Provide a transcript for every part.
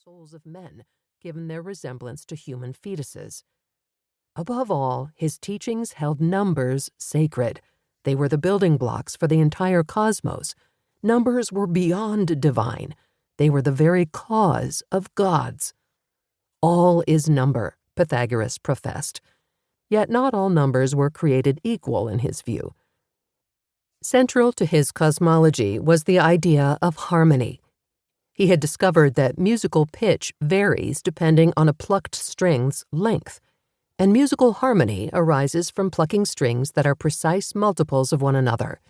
souls of men, given their resemblance to human fetuses. Above all, his teachings held numbers sacred. They were the building blocks for the entire cosmos. Numbers were beyond divine. They were the very cause of gods. All is number, Pythagoras professed. Yet not all numbers were created equal in his view. Central to his cosmology was the idea of harmony. He had discovered that musical pitch varies depending on a plucked string's length, and musical harmony arises from plucking strings that are precise multiples of one another.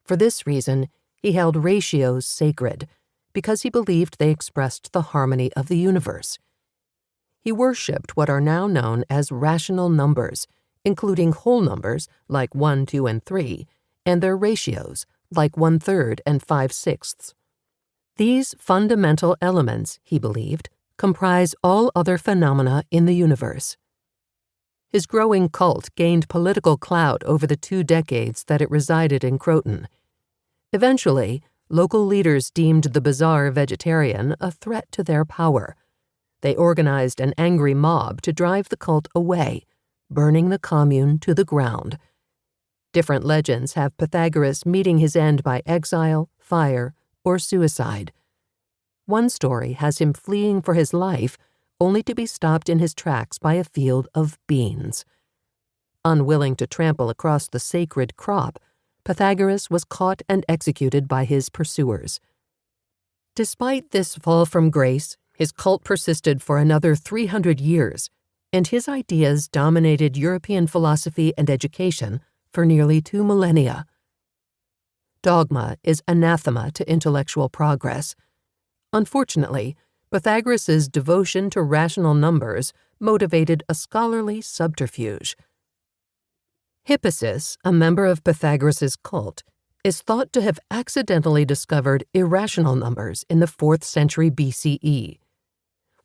For this reason, he held ratios sacred, because he believed they expressed the harmony of the universe. He worshipped what are now known as rational numbers, including whole numbers like 1, 2, and 3, and their ratios like 1/3 and 5/6. These fundamental elements, he believed, comprise all other phenomena in the universe. His growing cult gained political clout over the 2 decades that it resided in Croton. Eventually, local leaders deemed the bizarre vegetarian a threat to their power. They organized an angry mob to drive the cult away, burning the commune to the ground. Different legends have Pythagoras meeting his end by exile, fire, or suicide. One story has him fleeing for his life, only to be stopped in his tracks by a field of beans. Unwilling to trample across the sacred crop, Pythagoras was caught and executed by his pursuers. Despite this fall from grace, his cult persisted for another 300 years, and his ideas dominated European philosophy and education for nearly 2 millennia. Dogma is anathema to intellectual progress. Unfortunately, Pythagoras's devotion to rational numbers motivated a scholarly subterfuge. Hippasus, a member of Pythagoras's cult, is thought to have accidentally discovered irrational numbers in the 4th century BCE.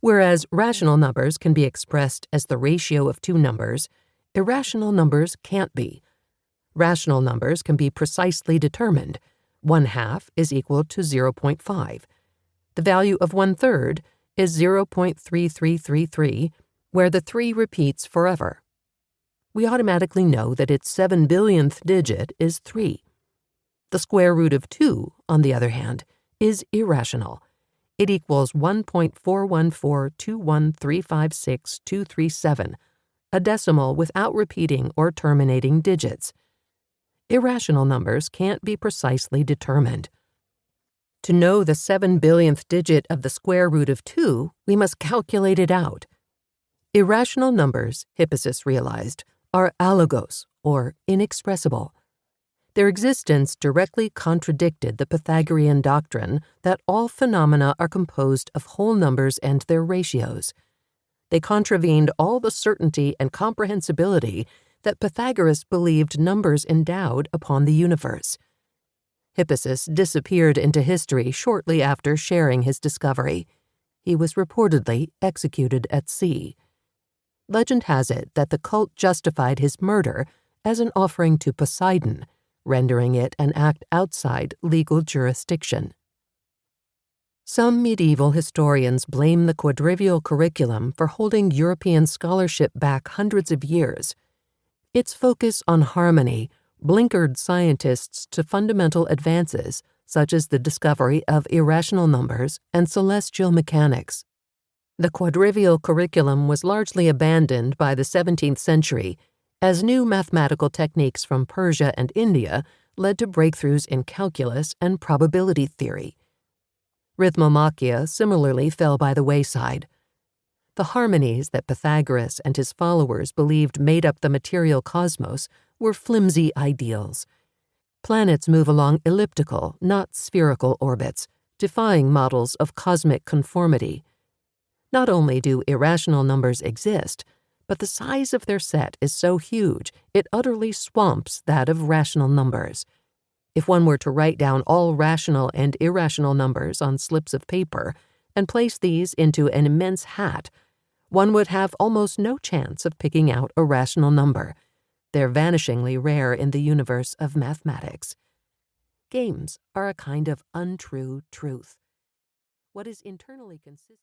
Whereas rational numbers can be expressed as the ratio of 2 numbers, irrational numbers can't be. Rational numbers can be precisely determined. 1/2 is equal to 0.5. The value of 1/3 is 0.3333, where the 3 repeats forever. We automatically know that its 7 billionth digit is 3. The square root of 2, on the other hand, is irrational. It equals 1.41421356237, a decimal without repeating or terminating digits. Irrational numbers can't be precisely determined. To know the 7 billionth digit of the square root of 2, we must calculate it out. Irrational numbers, Hippasus realized, are alogous, or inexpressible. Their existence directly contradicted the Pythagorean doctrine that all phenomena are composed of whole numbers and their ratios. They contravened all the certainty and comprehensibility that Pythagoras believed numbers endowed upon the universe. Hippasus disappeared into history shortly after sharing his discovery. He was reportedly executed at sea. Legend has it that the cult justified his murder as an offering to Poseidon, rendering it an act outside legal jurisdiction. Some medieval historians blame the quadrivial curriculum for holding European scholarship back hundreds of years. Its focus on harmony blinkered scientists to fundamental advances such as the discovery of irrational numbers and celestial mechanics. The quadrivial curriculum was largely abandoned by the 17th century as new mathematical techniques from Persia and India led to breakthroughs in calculus and probability theory. Rhythmomachia similarly fell by the wayside. The harmonies that Pythagoras and his followers believed made up the material cosmos were flimsy ideals. Planets move along elliptical, not spherical orbits, defying models of cosmic conformity. Not only do irrational numbers exist, but the size of their set is so huge it utterly swamps that of rational numbers. If one were to write down all rational and irrational numbers on slips of paper and place these into an immense hat, one would have almost no chance of picking out a rational number. They're vanishingly rare in the universe of mathematics. Games are a kind of untrue truth. What is internally consistent